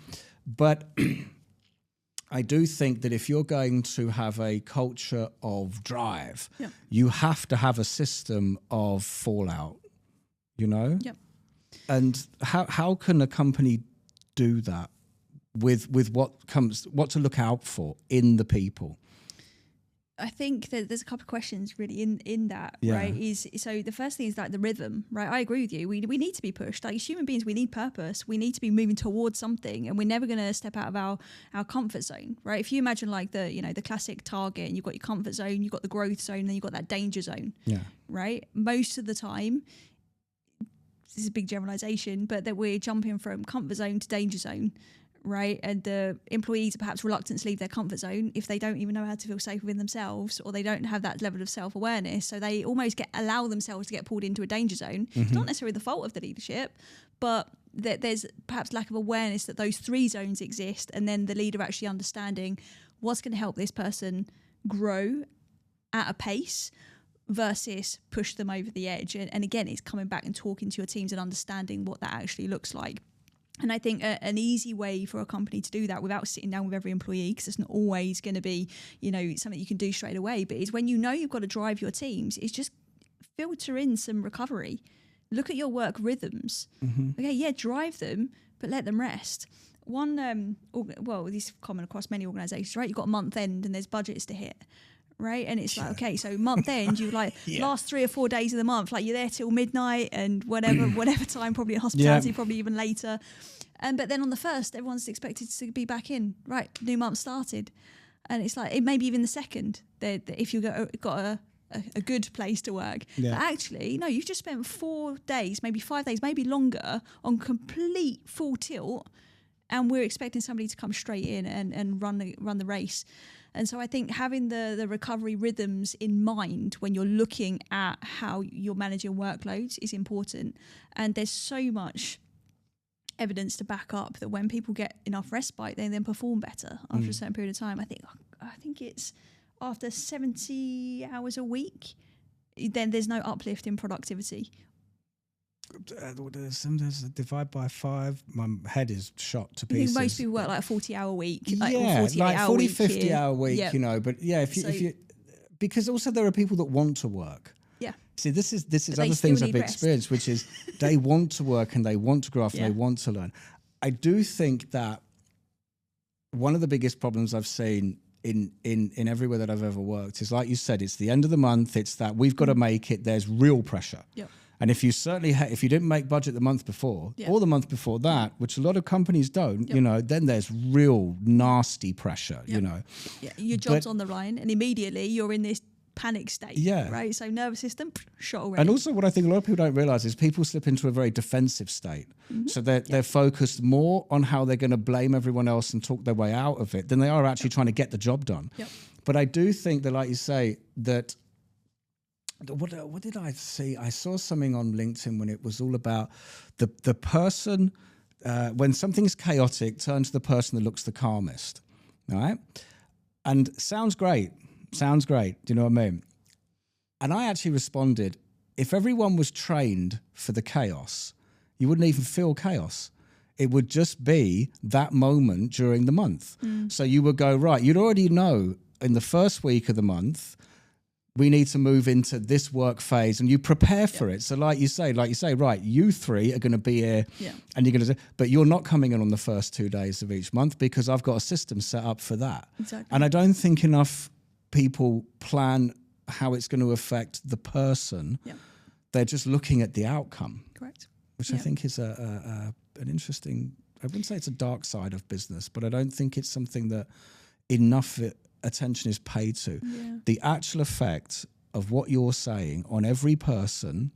Speaker 1: But I do think that if you're going to have a culture of drive, you have to have a system of fallout, you know? And how can a company do that with what to look out for in the people?
Speaker 2: I think that there's a couple of questions really in that,
Speaker 1: Yeah.
Speaker 2: right? So the first thing is like the rhythm, right? I agree with you. We need to be pushed. Like as human beings, we need purpose. We need to be moving towards something, and we're never going to step out of our comfort zone, right? If you imagine like the classic target, and you've got your comfort zone, you've got the growth zone, and then you've got that danger zone, right? Most of the time, this is a big generalization, but that we're jumping from comfort zone to danger zone. Right, and the employees are perhaps reluctant to leave their comfort zone if they don't even know how to feel safe within themselves, or they don't have that level of self-awareness. So they almost allow themselves to get pulled into a danger zone. It's not necessarily the fault of the leadership, but there's perhaps lack of awareness that those three zones exist, and then the leader actually understanding what's going to help this person grow at a pace versus push them over the edge. And again, it's coming back and talking to your teams and understanding what that actually looks like. And I think an easy way for a company to do that without sitting down with every employee, because it's not always going to be, something you can do straight away, but is when you've got to drive your teams, is just filter in some recovery. Look at your work rhythms. Okay, yeah, drive them, but let them rest. This is common across many organisations, right? You've got a month end and there's budgets to hit. Right, and it's like, okay, so month end, you last 3 or 4 days of the month, like you're there till midnight and whatever time, probably in hospitality, probably even later. But then on the first, everyone's expected to be back in. Right, new month started, and it's like it maybe even the second. That if you got a good place to work, but actually, no, you've just spent 4 days, maybe 5 days, maybe longer on complete full tilt, and we're expecting somebody to come straight in and run the race. And so I think having the recovery rhythms in mind when you're looking at how you're managing workloads is important. And there's so much evidence to back up that when people get enough respite, they then perform better after a certain period of time. I think it's after 70 hours a week, then there's no uplift in productivity.
Speaker 1: Divide by 5, my head is shot to
Speaker 2: I think
Speaker 1: pieces.
Speaker 2: most people work like a 40-hour week, or
Speaker 1: 50 hour week, but if you because also there are people that want to work.
Speaker 2: Yeah.
Speaker 1: See, this is other things I've experienced, which is they want to work and they want to grow up and they want to learn. I do think that one of the biggest problems I've seen in everywhere that I've ever worked is, like you said, it's the end of the month. It's that we've got to make it. There's real pressure.
Speaker 2: Yep.
Speaker 1: And if you if you didn't make budget the month before or the month before that, which a lot of companies don't, then there's real nasty pressure, Yeah,
Speaker 2: your job's on the line and immediately you're in this panic state, right? So nervous system, shot already.
Speaker 1: And also what I think a lot of people don't realise is people slip into a very defensive state. So they're focused more on how they're going to blame everyone else and talk their way out of it than they are actually trying to get the job done. Yep. But I do think that, like you say, that what did I see? I saw something on LinkedIn when it was all about the person, when something's chaotic, turn to the person that looks the calmest, all right? And sounds great. Do you know what I mean? And I actually responded, if everyone was trained for the chaos, you wouldn't even feel chaos. It would just be that moment during the month. So you would go, right, you'd already know in the first week of the month, we need to move into this work phase, and you prepare for it. So like you say, right, you three are going to be here and you're going to, but you're not coming in on the first 2 days of each month because I've got a system set up for that.
Speaker 2: Exactly.
Speaker 1: And I don't think enough people plan how it's going to affect the person. They're just looking at the outcome.
Speaker 2: Correct.
Speaker 1: Which I think is an interesting, I wouldn't say it's a dark side of business, but I don't think it's something that enough attention is paid to. The actual effect of what you're saying on every person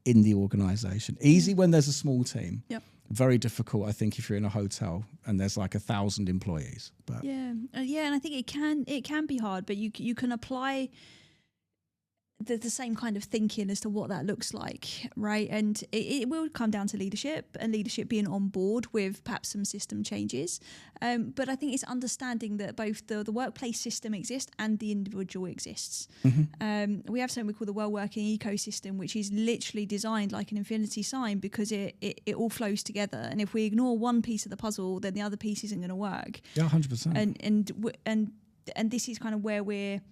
Speaker 1: in the organisation. Easy when there's a small team. Very difficult, I think, if you're in a hotel and there's like 1,000 employees. But
Speaker 2: and I think it can be hard, but you can apply the same kind of thinking as to what that looks like, right? And it will come down to leadership and leadership being on board with perhaps some system changes. But I think it's understanding that both the workplace system exists and the individual exists. We have something we call the well-working ecosystem, which is literally designed like an infinity sign because it all flows together. And if we ignore one piece of the puzzle, then the other piece isn't going to work.
Speaker 1: Yeah, 100%.
Speaker 2: And this is kind of where we're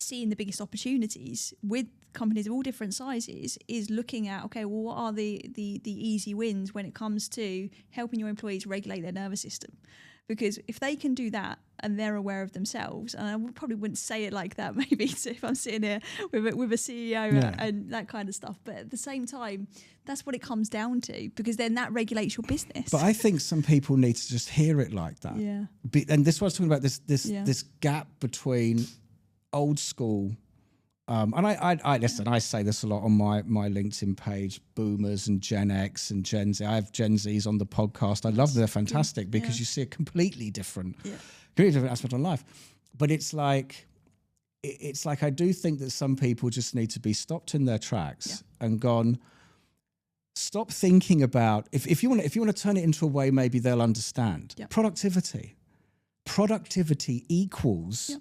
Speaker 2: seeing the biggest opportunities with companies of all different sizes, is looking at, okay, well, what are the easy wins when it comes to helping your employees regulate their nervous system? Because if they can do that and they're aware of themselves. And I probably wouldn't say it like that maybe if I'm sitting here with a CEO and that kind of stuff. But at the same time, that's what it comes down to, because then that regulates your business.
Speaker 1: But I think some people need to just hear it like that.
Speaker 2: Yeah.
Speaker 1: And this was talking about this gap between old school. And I listen, I say this a lot on my LinkedIn page, boomers and Gen X and Gen Z. I have Gen Zs on the podcast. I love them. They're fantastic because you see a completely different aspect of life. But it's like I do think that some people just need to be stopped in their tracks and gone, stop thinking about, if you want to turn it into a way maybe they'll understand. Productivity equals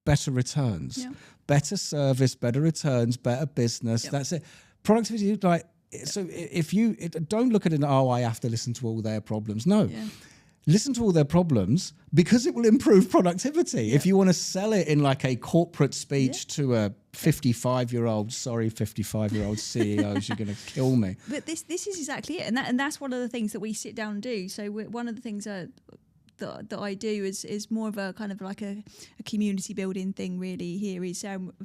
Speaker 1: better returns, better service, better returns, better business. That's it. Productivity, like, so if you don't look at it, I have to listen to all their problems. No, listen to all their problems, because it will improve productivity. If you want to sell it in like a corporate speech to a 55-year-old, sorry, 55-year-old CEOs, you're going to kill me.
Speaker 2: But this is exactly it, and that's one of the things that we sit down and do. So one of the things that I do is more of a kind of like a community building thing really here. Is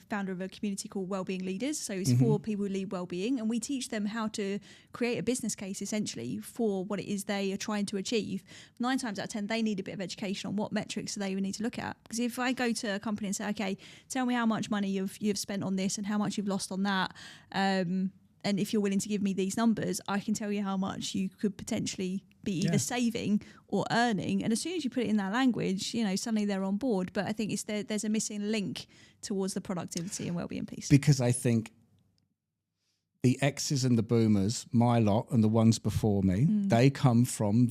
Speaker 2: founder of a community called Wellbeing Leaders. So it's for people who lead wellbeing, and we teach them how to create a business case essentially for what it is they are trying to achieve. 9 times out of 10, they need a bit of education on what metrics they need to look at. Because if I go to a company and say, okay, tell me how much money you've spent on this and how much you've lost on that, and if you're willing to give me these numbers, I can tell you how much you could potentially be either saving or earning. And as soon as you put it in that language, suddenly they're on board. But I think there's a missing link towards the productivity and wellbeing piece.
Speaker 1: Because I think the X's and the boomers, my lot and the ones before me, they come from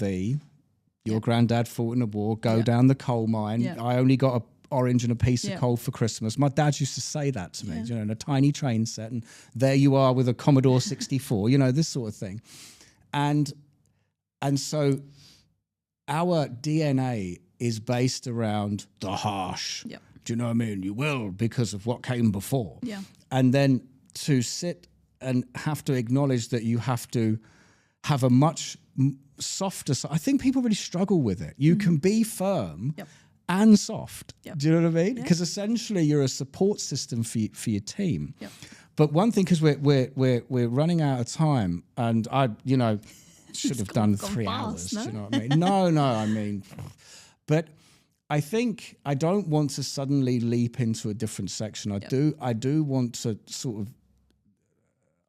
Speaker 1: your granddad fought in a war, go down the coal mine. I only got a orange and a piece of coal for Christmas. My dad used to say that to me, in a tiny train set, and there you are with a Commodore 64, this sort of thing. And so our DNA is based around the harsh. Do you know what I mean? You will, because of what came before. And then to sit and have to acknowledge that you have to have a much softer side. I think people really struggle with it. You can be firm and soft. Do you know what I mean? Because essentially you're a support system for your team. But one thing, because we're running out of time, and I should have done 3 hours. Do you know what I mean? No, I mean, but I think I don't want to suddenly leap into a different section. I do want to sort of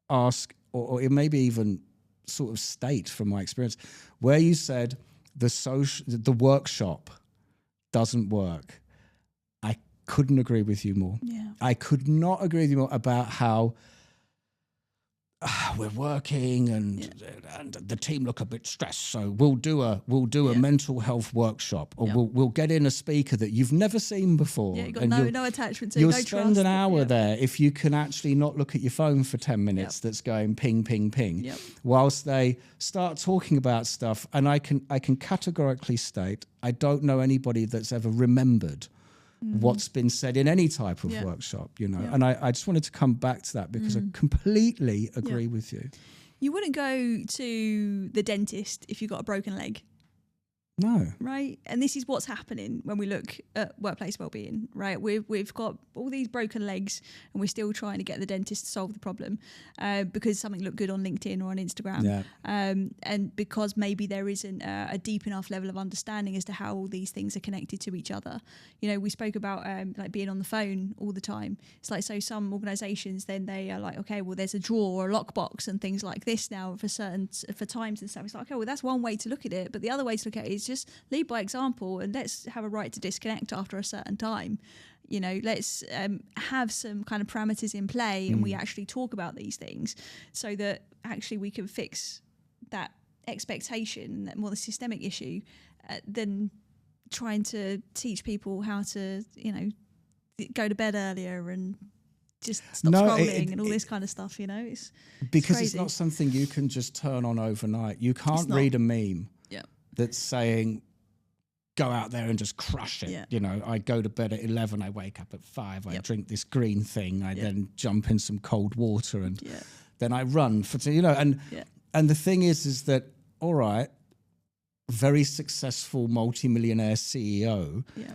Speaker 1: ask, or maybe even sort of state from my experience, where you said the workshop doesn't work. I couldn't agree with you more. I could not agree with you more about how we're working and the team look a bit stressed, so we'll do a mental health workshop, or we'll get in a speaker that you've never seen before.
Speaker 2: You've got no attachment to.
Speaker 1: You'll
Speaker 2: no
Speaker 1: spend
Speaker 2: trust.
Speaker 1: an hour there if you can actually not look at your phone for 10 minutes. That's going ping, ping, ping, whilst they start talking about stuff. And I can categorically state, I don't know anybody that's ever remembered what's been said in any type of workshop, and I just wanted to come back to that, because I completely agree with you.
Speaker 2: You wouldn't go to the dentist if you got a broken leg.
Speaker 1: No.
Speaker 2: Right? And this is what's happening when we look at workplace wellbeing, right? We've got all these broken legs, and we're still trying to get the dentist to solve the problem because something looked good on LinkedIn or on Instagram. And because maybe there isn't a deep enough level of understanding as to how all these things are connected to each other. We spoke about like being on the phone all the time. It's like, so some organizations, then they are like, okay, well, there's a drawer or a lockbox and things like this now for times and stuff. It's like, okay, well, that's one way to look at it. But the other way to look at it is just lead by example, and let's have a right to disconnect after a certain time. Let's have some kind of parameters in play, and we actually talk about these things so that actually we can fix that expectation, that more the systemic issue, than trying to teach people how to, go to bed earlier and just stop scrolling and all this kind of stuff, It's
Speaker 1: because it's not something you can just turn on overnight. You can't read a meme that's saying, go out there and just crush it. I go to bed at 11, I wake up at 5, I drink this green thing, I then jump in some cold water, and then I run for, and the thing is that, all right, very successful multimillionaire CEO,
Speaker 2: Yeah.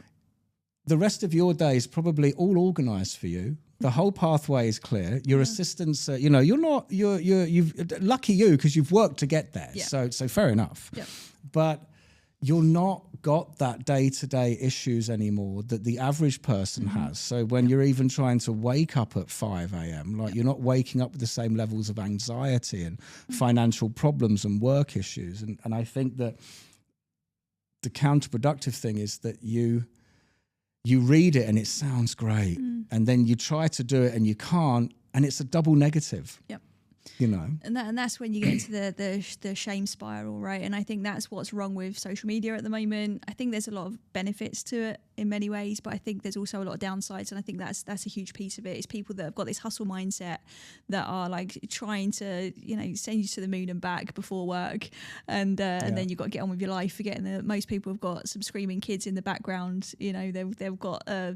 Speaker 1: the rest of your day is probably all organized for you. The whole pathway is clear. Your assistants, you've lucky you because you've worked to get there.
Speaker 2: Yeah.
Speaker 1: So fair enough.
Speaker 2: Yeah.
Speaker 1: But you're not got that day-to-day issues anymore that the average person has. So when you're even trying to wake up at 5 a.m., like you're not waking up with the same levels of anxiety and financial problems and work issues. And I think that the counterproductive thing is that you read it and it sounds great, and then you try to do it and you can't, and it's a double negative.
Speaker 2: Yep.
Speaker 1: You know,
Speaker 2: and that's when you get into the shame spiral, right? And I think that's what's wrong with social media at the moment. I think there's a lot of benefits to it in many ways, but I think there's also a lot of downsides, and I think that's a huge piece of it. It's people that have got this hustle mindset that are like trying to, send you to the moon and back before work, and then you've got to get on with your life, forgetting that most people have got some screaming kids in the background. They've got a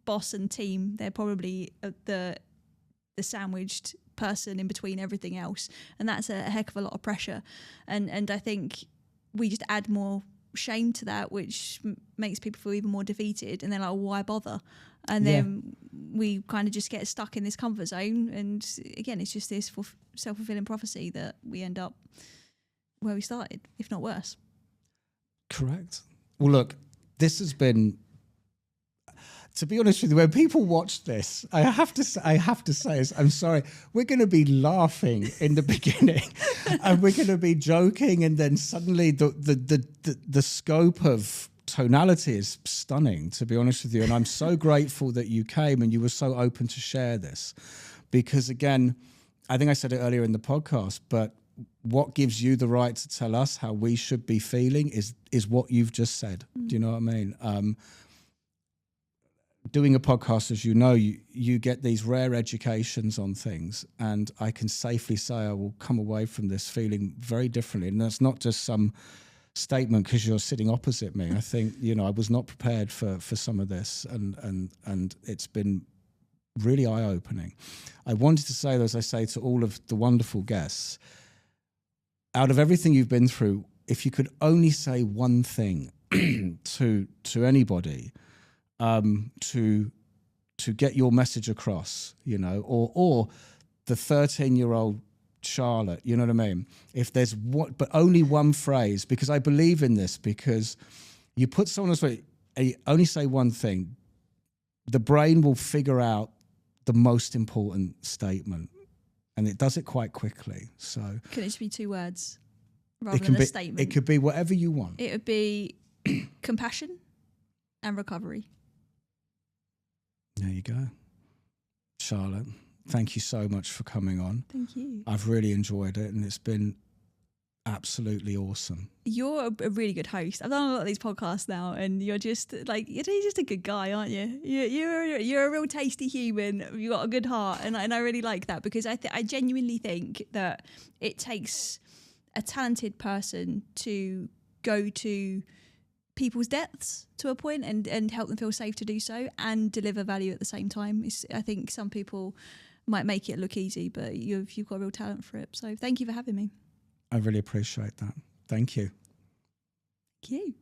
Speaker 2: boss and team. They're probably the sandwiched person in between everything else, and that's a heck of a lot of pressure, and I think we just add more shame to that, which makes people feel even more defeated, and they're like, well, why bother? And then we kind of just get stuck in this comfort zone, and again, it's just this self-fulfilling prophecy that we end up where we started, if not worse.
Speaker 1: Correct. Well, look, this has been, to be honest with you, when people watch this, I have to say, I'm sorry, we're going to be laughing in the beginning, and we're going to be joking, and then suddenly the scope of tonality is stunning, to be honest with you. And I'm so grateful that you came and you were so open to share this, because again, I think I said it earlier in the podcast, but what gives you the right to tell us how we should be feeling is what you've just said. Do you know what I mean? Doing a podcast, as you know, you get these rare educations on things, and I can safely say I will come away from this feeling very differently. And that's not just some statement because you're sitting opposite me. I think, I was not prepared for some of this, and it's been really eye-opening. I wanted to say, as I say to all of the wonderful guests, out of everything you've been through, if you could only say one thing to anybody, to get your message across, or the 13-year-old Charlotte, you know what I mean? If there's but only one phrase, because I believe in this, because you put someone else, only say one thing, the brain will figure out the most important statement, and it does it quite quickly. So
Speaker 2: can it just be 2 words rather than a statement?
Speaker 1: It could be whatever you want.
Speaker 2: It would be compassion and recovery.
Speaker 1: There you go. Charlotte, thank you so much for coming on.
Speaker 2: Thank you.
Speaker 1: I've really enjoyed it, and it's been absolutely awesome.
Speaker 2: You're a really good host. I've done a lot of these podcasts now, and you're just a good guy, aren't you? You're a real tasty human. You've got a good heart, and I really like that, because I genuinely think that it takes a talented person to go to people's depths to a point and help them feel safe to do so and deliver value at the same time. I think some people might make it look easy, but you've got real talent for it. So thank you for having me.
Speaker 1: I really appreciate that. Thank you.
Speaker 2: Thank you.